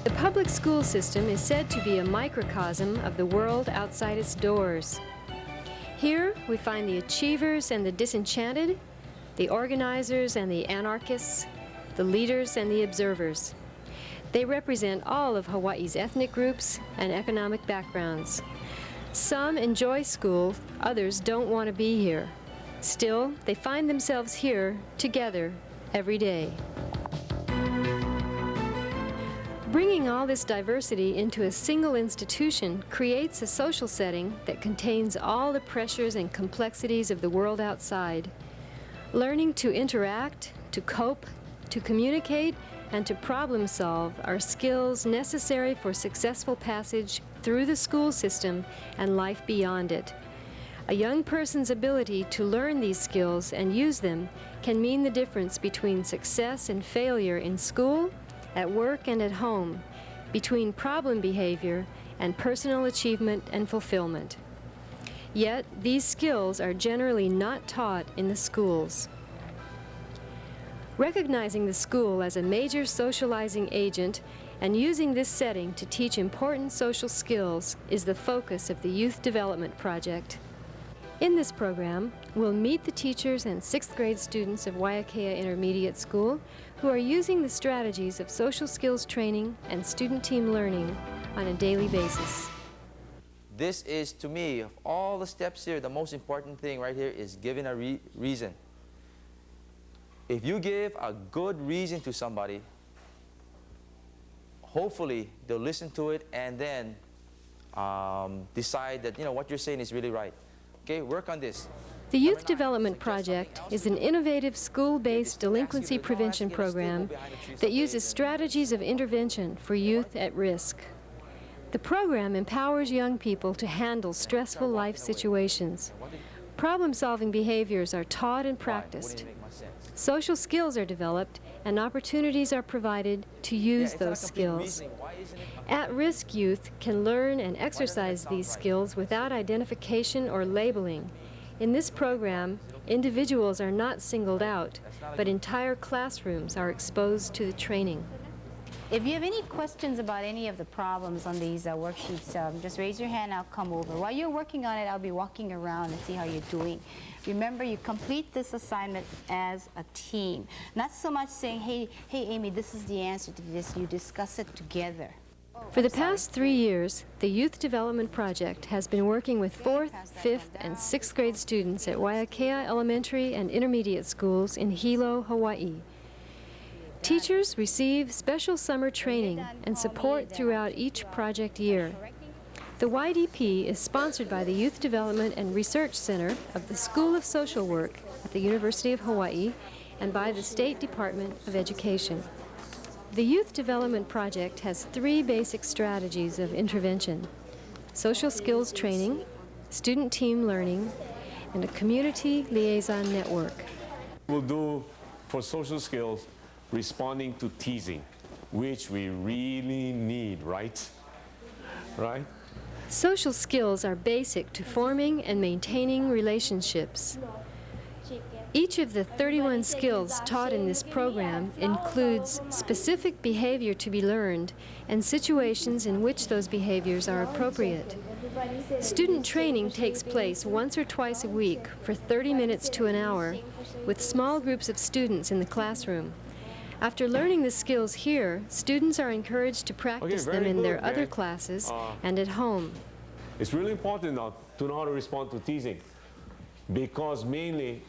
The public school system is said to be a microcosm of the world outside its doors. Here we find the achievers and the disenchanted, the organizers and the anarchists, the leaders and the observers. They represent all of Hawaii's ethnic groups and economic backgrounds. Some enjoy school, others don't want to be here. Still, they find themselves here together every day. Bringing all this diversity into a single institution creates a social setting that contains all the pressures and complexities of the world outside. Learning to interact, to cope, to communicate, and to problem solve are skills necessary for successful passage through the school system and life beyond it. A young person's ability to learn these skills and use them can mean the difference between success and failure in school, at work and at home, between problem behavior and personal achievement and fulfillment. Yet, these skills are generally not taught in the schools. Recognizing the school as a major socializing agent and using this setting to teach important social skills is the focus of the Youth Development Project. In this program, we'll meet the teachers and 6th grade students of Waiakea Intermediate School who are using the strategies of social skills training and student team learning on a daily basis. This is, to me, of all the steps here, the most important thing right here is giving a reason. If you give a good reason to somebody, hopefully they'll listen to it and then decide that, what you're saying is really right. Okay, work on this. The Youth Development Project is an innovative school-based delinquency prevention program that uses strategies of intervention for youth at risk. The program empowers young people to handle stressful life situations. Problem-solving behaviors are taught and practiced. Social skills are developed and opportunities are provided to use those skills. At-risk youth can learn and exercise these skills without identification or labeling. In this program, individuals are not singled out, but entire classrooms are exposed to the training. If you have any questions about any of the problems on these worksheets, just raise your hand, I'll come over. While you're working on it, I'll be walking around and see how you're doing. Remember, you complete this assignment as a team. Not so much saying, hey, Amy, this is the answer to this. You discuss it together. For the past 3 years, the Youth Development Project has been working with 4th, 5th, and 6th grade students at Waiakea Elementary and Intermediate Schools in Hilo, Hawaii. Teachers receive special summer training and support throughout each project year. The YDP is sponsored by the Youth Development and Research Center of the School of Social Work at the University of Hawaii and by the State Department of Education. The Youth Development Project has 3 basic strategies of intervention: social skills training, student team learning, and a community liaison network. We'll do, for social skills, responding to teasing, which we really need, right? Right? Social skills are basic to forming and maintaining relationships. Each of the 31 skills taught in this program includes specific behavior to be learned and situations in which those behaviors are appropriate. Student training takes place once or twice a week for 30 minutes to an hour with small groups of students in the classroom. After learning the skills here, students are encouraged to practice them in their other classes and at home. It's really important now to know how to respond to teasing, because mainly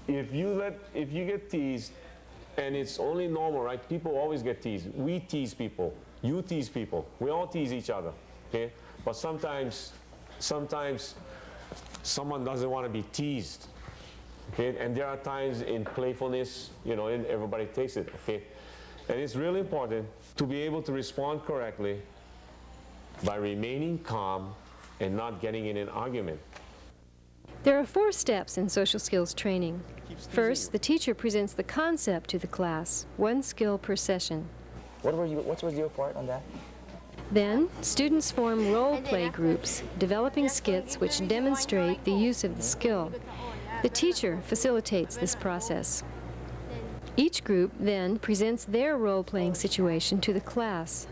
if you get teased, and it's only normal, right? People always get teased. We tease people. You tease people. We all tease each other, okay? But sometimes someone doesn't want to be teased. Okay, and there are times in playfulness, and everybody takes it, okay? And it's really important to be able to respond correctly by remaining calm and not getting in an argument. There are 4 steps in social skills training. First, the teacher presents the concept to the class, 1 skill per session. What was your part on that? Then, students form role-play groups, developing skits which demonstrate the use of the skill. The teacher facilitates this process. Each group then presents their role-playing situation to the class.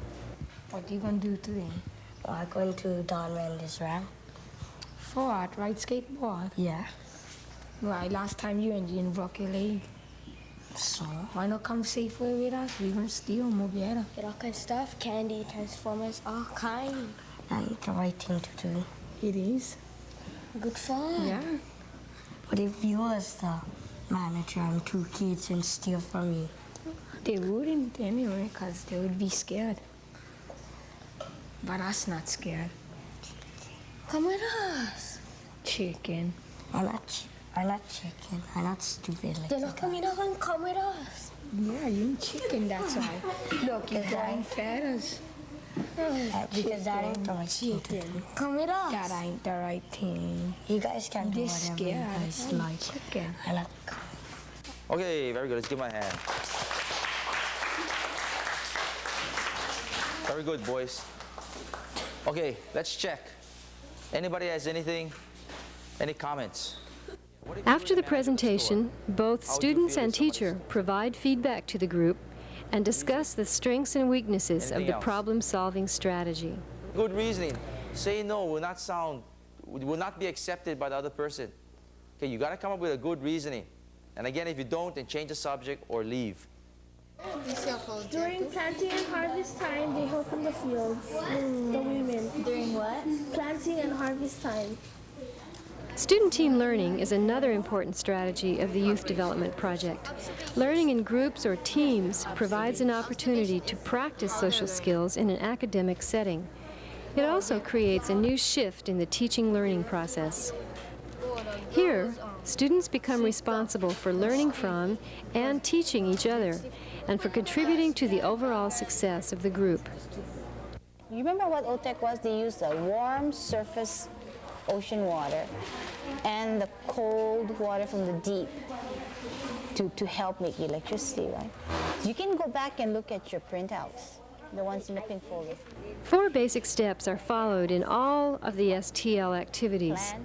What are you going to do today? I'm going to Don Randy's ramp. For what? Ride skateboard? Yeah. Right, last time you broke your leg. So? Why not come safely with us? We're going to steal more better. Get all kind of stuff, candy, Transformers, all kind. That's the right thing to do. It is. Good fun. Yeah. But if you was the manager and two kids and steal from you? They wouldn't anyway, because they would be scared. But us not scared. Come with us. Chicken. I'm not chicken. I'm not stupid like Then that. how come you're not going to come with us? Yeah, you chicken, that's why. Look, you're growing feathers. Because that ain't the right thing to do. Come with us. That ain't the right thing. You guys can do They're whatever you scared. guys like. Chicken. I like. Okay, very good. Let's give my hand. Very good, boys. Okay, let's check. Anybody has anything? Any comments? After the presentation, both students and teacher provide feedback to the group and discuss the strengths and weaknesses of Anything the else? problem-solving strategy. Good reasoning. Say no will not be accepted by the other person. Okay, you got to come up with a good reasoning. And again, if you don't, then change the subject or leave. During planting and harvest time, they help in the fields, the women. During what? Planting and harvest time. Student team learning is another important strategy of the Youth Development Project. Learning in groups or teams provides an opportunity to practice social skills in an academic setting. It also creates a new shift in the teaching-learning process. Here, students become responsible for learning from and teaching each other, and for contributing to the overall success of the group. You remember what OTEC was? They used the warm surface ocean water and the cold water from the deep to help make electricity, right? You can go back and look at your printouts, the ones in the pink folder. 4 basic steps are followed in all of the STL activities.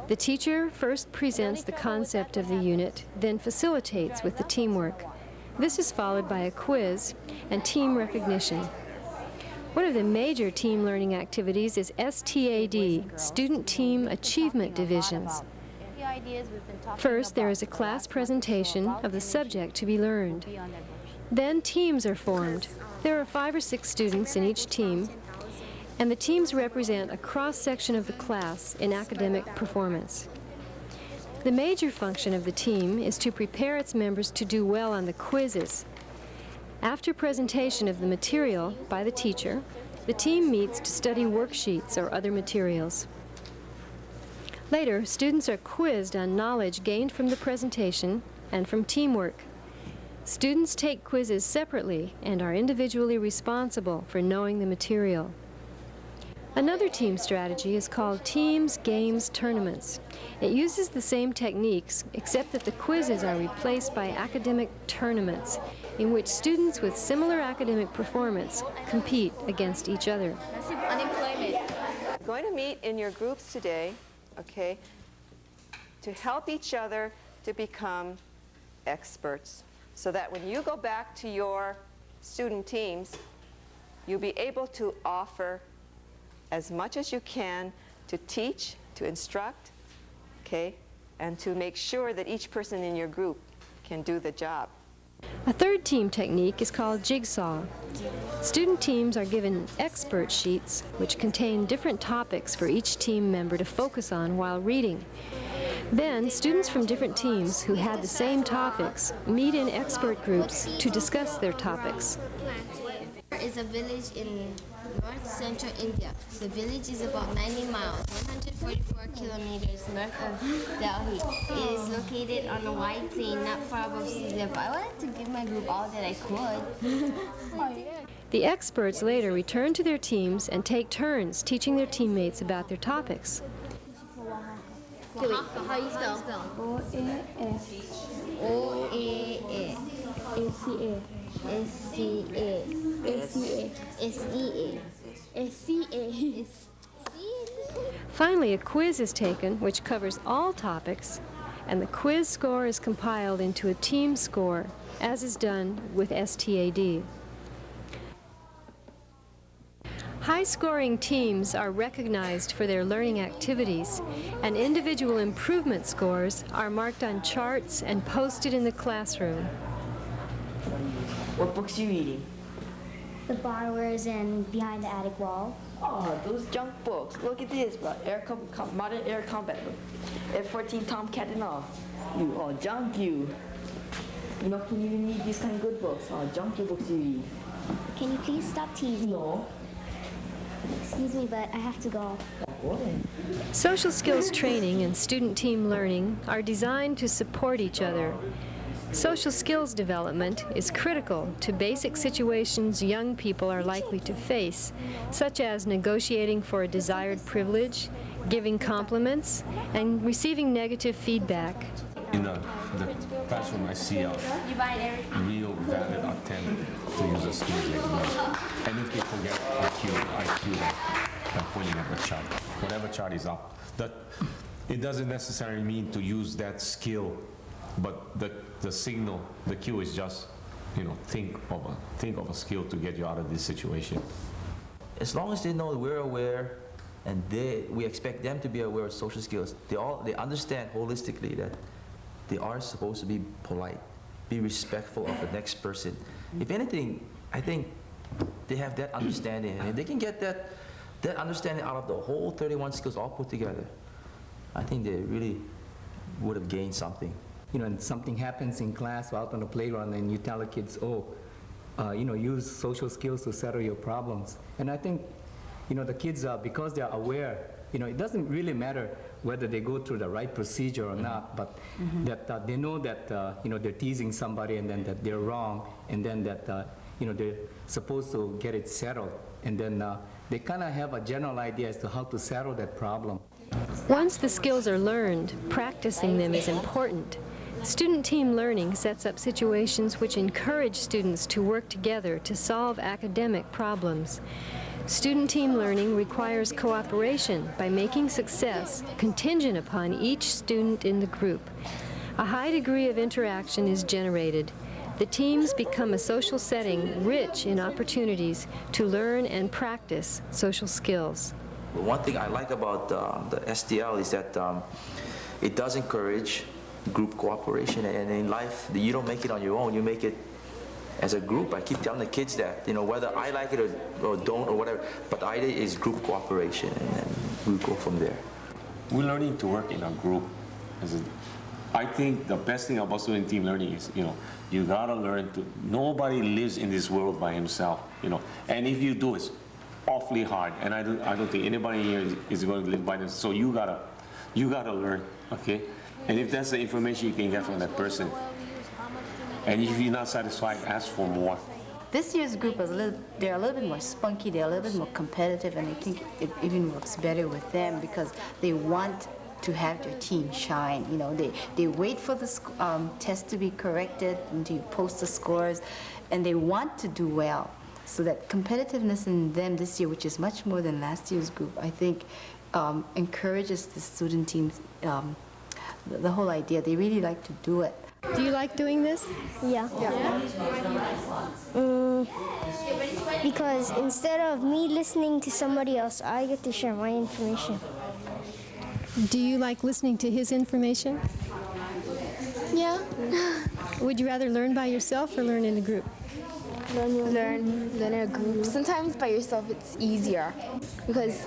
The teacher first presents the concept of the unit, then facilitates with the teamwork. This is followed by a quiz and team recognition. One of the major team learning activities is STAD, Student Team Achievement Divisions. First, there is a class presentation of the subject to be learned. Then teams are formed. There are 5 or 6 students in each team, and the teams represent a cross-section of the class in academic performance. The major function of the team is to prepare its members to do well on the quizzes. After presentation of the material by the teacher, the team meets to study worksheets or other materials. Later, students are quizzed on knowledge gained from the presentation and from teamwork. Students take quizzes separately and are individually responsible for knowing the material. Another team strategy is called Teams, Games, Tournaments. It uses the same techniques, except that the quizzes are replaced by academic tournaments, in which students with similar academic performance compete against each other. You're going to meet in your groups today, okay, to help each other to become experts, so that when you go back to your student teams, you'll be able to offer as much as you can to teach, to instruct, okay, and to make sure that each person in your group can do the job. A third team technique is called Jigsaw. Student teams are given expert sheets which contain different topics for each team member to focus on while reading. Then, students from different teams who had the same topics meet in expert groups to discuss their topics. There is a village in north central India. The village is about 90 miles, 144 kilometers north of Delhi. It is located on a wide plain not far above sea level. I wanted to give my group all that I could. The experts later return to their teams and take turns teaching their teammates about their topics. Oaxaca, how you spell? O-A-A. A-C-A. S-C-A. A-C-A. S-E-A. S-C-A. Finally, a quiz is taken which covers all topics and the quiz score is compiled into a team score, as is done with STAD. High-scoring teams are recognized for their learning activities, and individual improvement scores are marked on charts and posted in the classroom. What books are you reading? The Borrowers and Behind the Attic Wall. Oh, those junk books. Look at this, bro. Modern Air Combat book. F-14 Tomcat and all. You, oh, junk you. You know, can you even read these kind of good books? Oh, junky books you read. Can you please stop teasing? No. Excuse me, but I have to go. Go ahead. Social skills training and student team learning are designed to support each other. Social skills development is critical to basic situations young people are likely to face, such as negotiating for a desired privilege, giving compliments, and receiving negative feedback. In the classroom, I see a real valid attempt to use the skills they learn. And if they forget I cue them by pointing at the chart. Whatever chart is up. It doesn't necessarily mean to use that skill, but the signal, the cue is just, think of a skill to get you out of this situation. As long as they know we're aware, and we expect them to be aware of social skills, they understand holistically that they are supposed to be polite, be respectful of the next person. If anything, I think they have that understanding, and if they can get that understanding out of the whole 31 skills all put together, I think they really would have gained something. And something happens in class or out on the playground, and you tell the kids, use social skills to settle your problems. And I think, the kids are, because they are aware, it doesn't really matter whether they go through the right procedure or not, but that they know that, they're teasing somebody, and then that they're wrong, and then that, they're supposed to get it settled. And then they kind of have a general idea as to how to settle that problem. Once the skills are learned, practicing them is important. Student team learning sets up situations which encourage students to work together to solve academic problems. Student team learning requires cooperation by making success contingent upon each student in the group. A high degree of interaction is generated. The teams become a social setting rich in opportunities to learn and practice social skills. One thing I like about the STL is that it does encourage group cooperation, and in life, you don't make it on your own, you make it as a group. I keep telling the kids that, whether I like it or don't or whatever, but the idea is group cooperation, and then we go from there. We're learning to work in a group. I think the best thing about student team learning is, you gotta learn to, nobody lives in this world by himself, and if you do, it's awfully hard, and I don't think anybody here is going to live by themselves, so you gotta learn, okay? And if that's the information you can get from that person, and if you're not satisfied, ask for more. This year's group is they're a little bit more spunky, they're a little bit more competitive, and I think it even works better with them because they want to have their team shine. They wait for the test to be corrected and to post the scores, and they want to do well. So that competitiveness in them this year, which is much more than last year's group, I think encourages the student teams. The whole idea, they really like to do it. Do you like doing this? Yeah. Because instead of me listening to somebody else, I get to share my information. Do you like listening to his information? Yeah. Would you rather learn by yourself or learn in a group? Learn in a group. Sometimes by yourself it's easier because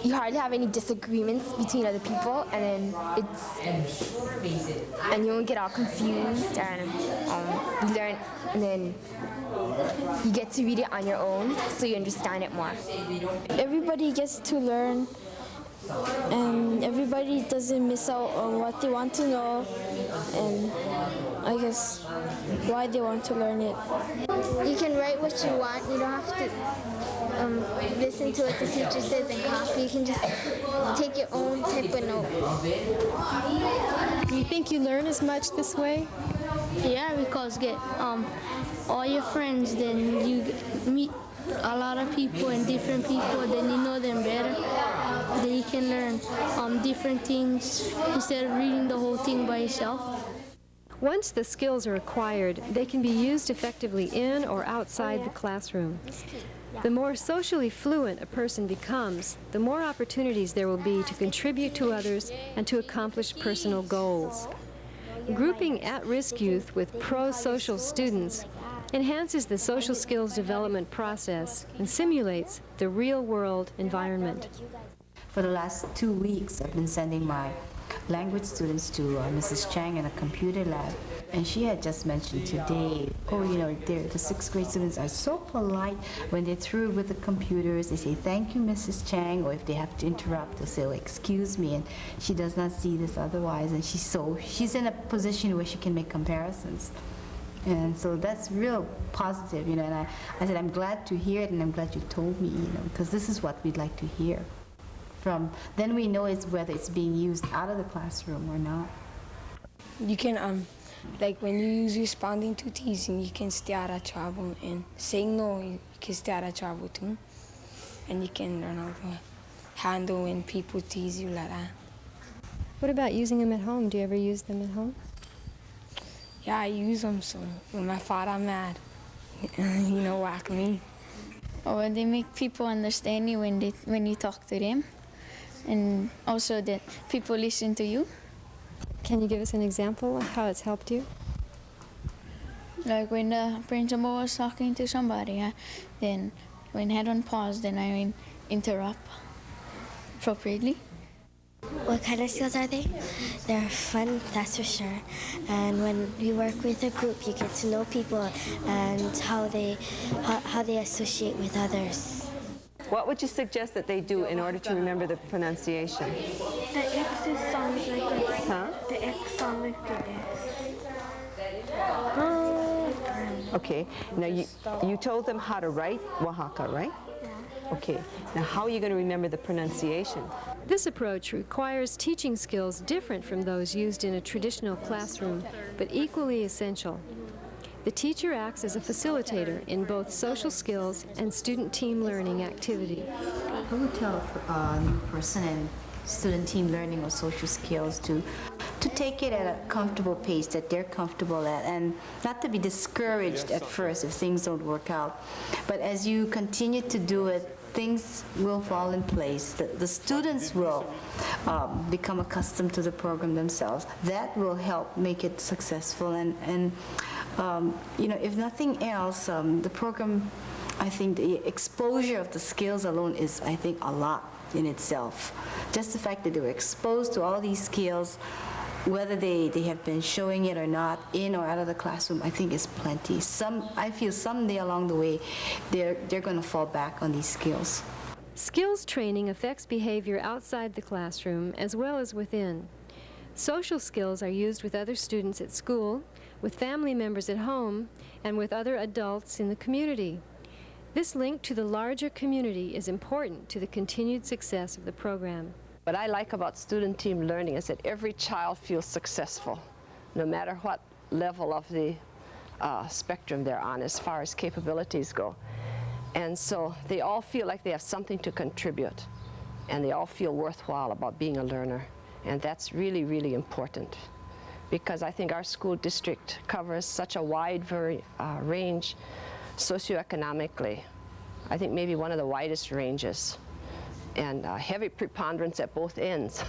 you hardly have any disagreements between other people, and then you won't get all confused, and you learn, and then you get to read it on your own, so you understand it more. Everybody gets to learn, and everybody doesn't miss out on what they want to know, and I guess why they want to learn it. You can write what you want. You don't have to listen to what the teacher says and copy. You can just take your own type of notes. Do you think you learn as much this way? Yeah, because get all your friends, then you meet a lot of people and different people, then you know them better. that you can learn different things instead of reading the whole thing by yourself. Once the skills are acquired, they can be used effectively in or outside the classroom. The more socially fluent a person becomes, the more opportunities there will be to contribute to others and to accomplish personal goals. Grouping at-risk youth with pro-social students enhances the social skills development process and simulates the real-world environment. For the last 2 weeks, I've been sending my language students to Mrs. Chang in a computer lab. And she had just mentioned today, oh, you know, the 6th grade students are so polite when they're through with the computers. They say, thank you, Mrs. Chang, or if they have to interrupt, they'll say, oh, excuse me, and she does not see this otherwise, and she's in a position where she can make comparisons. And so that's real positive, you know, and I said, I'm glad to hear it, and I'm glad you told me, you know, because this is what we'd like to hear. Then we know whether it's being used out of the classroom or not. You can, like when you use responding to teasing, you can stay out of trouble, and saying no, you can stay out of trouble too. And you can learn how to handle when people tease you like that. What about using them at home? Do you ever use them at home? Yeah, I use them, so when my father mad, you know, whack me. Or they make people understand you when you talk to them. And also that people listen to you. Can you give us an example of how it's helped you? Like when the principal was talking to somebody, then when I don't pause, then I interrupt appropriately. What kind of skills are they? They're fun, that's for sure. And when you work with a group, you get to know people and how they associate with others. What would you suggest that they do in order to remember the pronunciation? The X sounds like an S. Huh? The X sounds like an S. Okay, now you told them how to write Oaxaca, right? Yeah. Okay, now how are you going to remember the pronunciation? This approach requires teaching skills different from those used in a traditional classroom, but equally essential. The teacher acts as a facilitator in both social skills and student team learning activity. I would tell a new person in student team learning or social skills to take it at a comfortable pace that they're comfortable at, and not to be discouraged at first if things don't work out. But as you continue to do it, things will fall in place. The students will become accustomed to the program themselves. That will help make it successful. And you know, if nothing else, the program, I think the exposure of the skills alone is, I think, a lot in itself. Just the fact that they were exposed to all these skills, whether they have been showing it or not, in or out of the classroom, I think is plenty. I feel someday along the way, they're going to fall back on these skills. Skills training affects behavior outside the classroom as well as within. Social skills are used with other students at school, with family members at home, and with other adults in the community. This link to the larger community is important to the continued success of the program. What I like about student team learning is that every child feels successful, no matter what level of the spectrum they're on as far as capabilities go. And so they all feel like they have something to contribute, and they all feel worthwhile about being a learner. And that's really, really important, because I think our school district covers such a wide range socioeconomically. I think maybe one of the widest ranges, and heavy preponderance at both ends.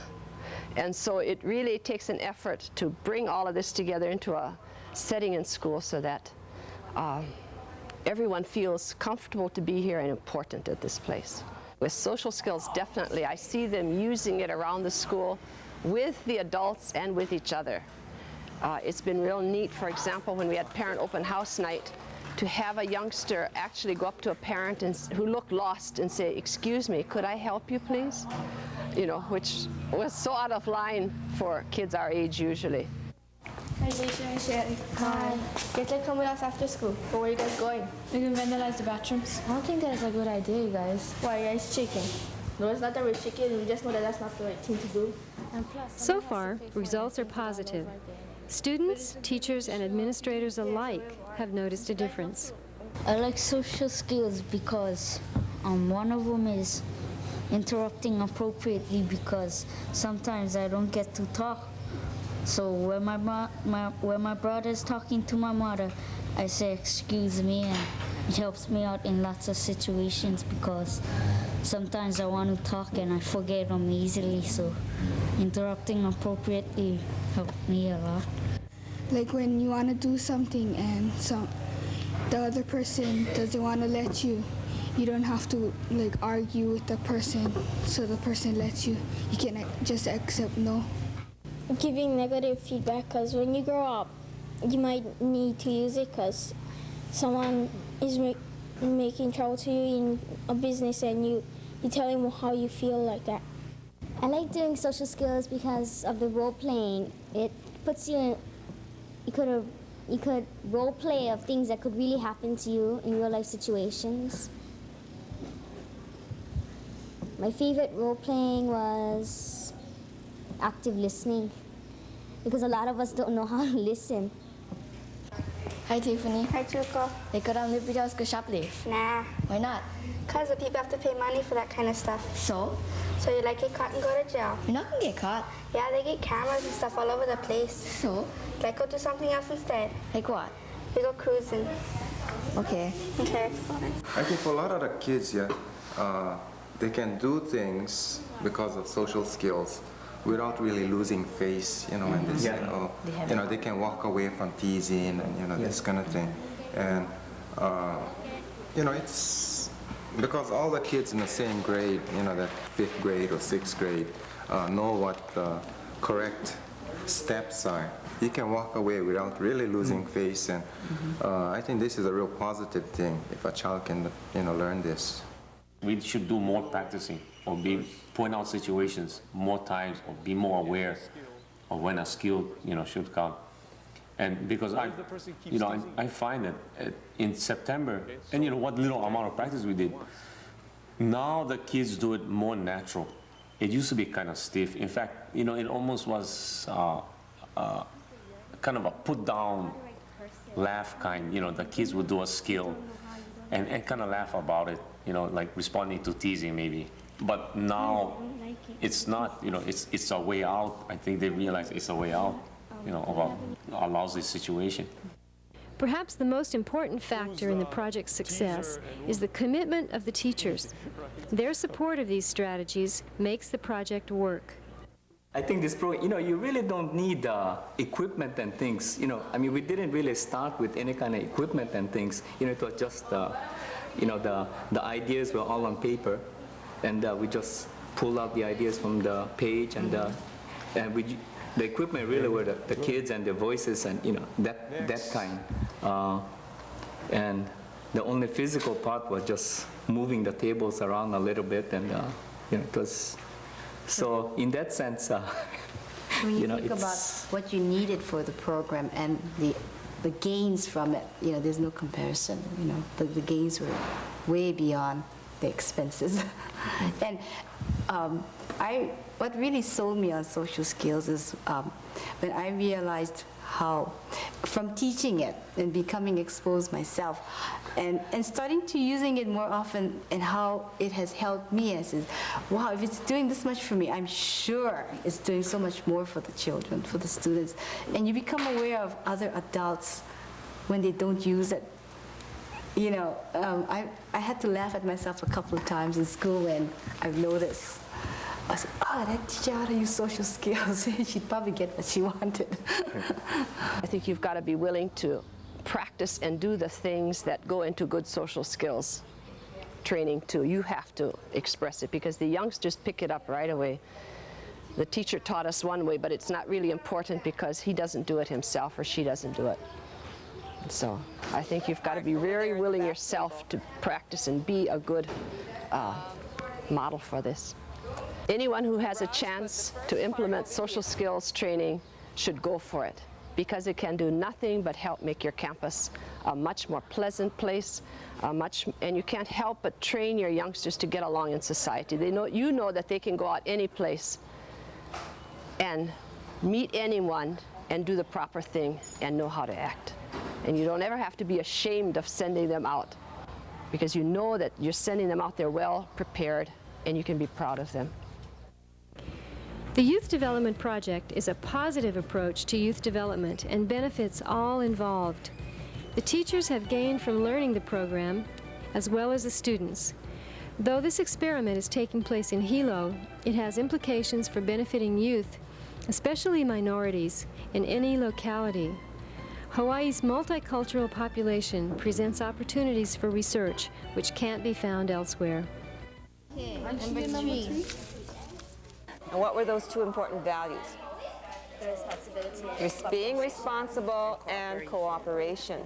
And so it really takes an effort to bring all of this together into a setting in school so that everyone feels comfortable to be here and important at this place. With social skills, definitely, I see them using it around the school with the adults and with each other. It's been real neat, for example, when we had parent open house night, to have a youngster actually go up to a parent who looked lost and say, "Excuse me, could I help you, please?" You know, which was so out of line for kids our age usually. Hi, Alicia and Sherry. Hi. You guys come with us after school. But where are you guys going? We can vandalize the bathrooms. I don't think that's a good idea, you guys. Why are you guys shaking? No, it's not that we're shaking. We just know that that's not the right thing to do. And plus, so far, results are positive. Students, teachers, and administrators alike have noticed a difference. I like social skills because one of them is interrupting appropriately because sometimes I don't get to talk. So when my brother is talking to my mother, I say excuse me, and it helps me out in lots of situations because sometimes I want to talk and I forget them easily. So interrupting appropriately helped me a lot. Like when you want to do something and the other person doesn't want to let you, you don't have to like argue with the person so the person lets you. You can just accept no. Giving negative feedback, because when you grow up, you might need to use it because someone is making trouble to you in a business and you tell them how you feel like that. I like doing social skills because of the role playing. It puts you in, you could role play of things that could really happen to you in real life situations. My favorite role playing was active listening because a lot of us don't know how to listen. Hi Tiffany. Hi Chuko. They go down Liberty's go shoplift. Nah. Why not? Because the people have to pay money for that kind of stuff. So? So you like get caught and go to jail. You're not gonna get caught. Yeah, they get cameras and stuff all over the place. So? Like go do something else instead. Like what? We go cruising. Okay. Okay. I think for a lot of the kids, they can do things because of social skills without really losing face, and they say, they can walk away from teasing and, this kind of thing. And, it's because all the kids in the same grade, that 5th grade or 6th grade, know what the correct steps are. You can walk away without really losing face, and I think this is a real positive thing if a child can, learn this. We should do more practicing or point out situations more times or be more aware of when a skill, should come. And because I find that in September, and what little amount of practice we did, now the kids do it more natural. It used to be kind of stiff. In fact, it almost was kind of a put down laugh kind. The kids would do a skill and kind of laugh about it, like responding to teasing maybe. But now it's not, it's a way out. I think they realize it's a way out, of a lousy situation. Perhaps the most important factor in the project's success is the commitment of the teachers. Their support of these strategies makes the project work. I think this program, you really don't need equipment and things. We didn't really start with any kind of equipment and things. It was just, the ideas were all on paper, and we just pulled out the ideas from the page, and the equipment really were the kids and their voices, and that kind. And the only physical part was just moving the tables around a little bit, and it was. So in that sense, when you think about what you needed for the program and the gains from it, there's no comparison. The gains were way beyond the expenses. And what really sold me on social skills is when I realized how, from teaching it and becoming exposed myself, and starting to using it more often, and how it has helped me. I said, wow, if it's doing this much for me, I'm sure it's doing so much more for the children, for the students. And you become aware of other adults when they don't use it. I had to laugh at myself a couple of times in school when I've noticed. I said, that teacher ought to use social skills. She'd probably get what she wanted. I think you've got to be willing to practice and do the things that go into good social skills training too. You have to express it because the youngsters pick it up right away. The teacher taught us one way, but it's not really important because he doesn't do it himself or she doesn't do it. So I think you've got to be very willing yourself to practice and be a good model for this. Anyone who has a chance to implement social skills training should go for it because it can do nothing but help make your campus a much more pleasant place, and you can't help but train your youngsters to get along in society. You know that they can go out any place and meet anyone and do the proper thing and know how to act. And you don't ever have to be ashamed of sending them out because you know that you're sending them out there well prepared and you can be proud of them. The Youth Development Project is a positive approach to youth development and benefits all involved. The teachers have gained from learning the program, as well as the students. Though this experiment is taking place in Hilo, it has implications for benefiting youth, especially minorities, in any locality. Hawaii's multicultural population presents opportunities for research which can't be found elsewhere. Okay, number 3. And what were those 2 important values? The responsibility. Being responsible and cooperation.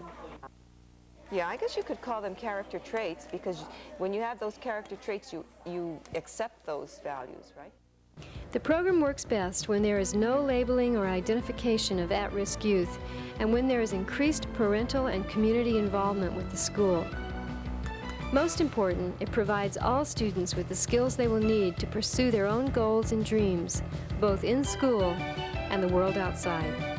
Yeah, I guess you could call them character traits, because when you have those character traits, you accept those values, right? The program works best when there is no labeling or identification of at-risk youth, and when there is increased parental and community involvement with the school. Most important, it provides all students with the skills they will need to pursue their own goals and dreams, both in school and the world outside.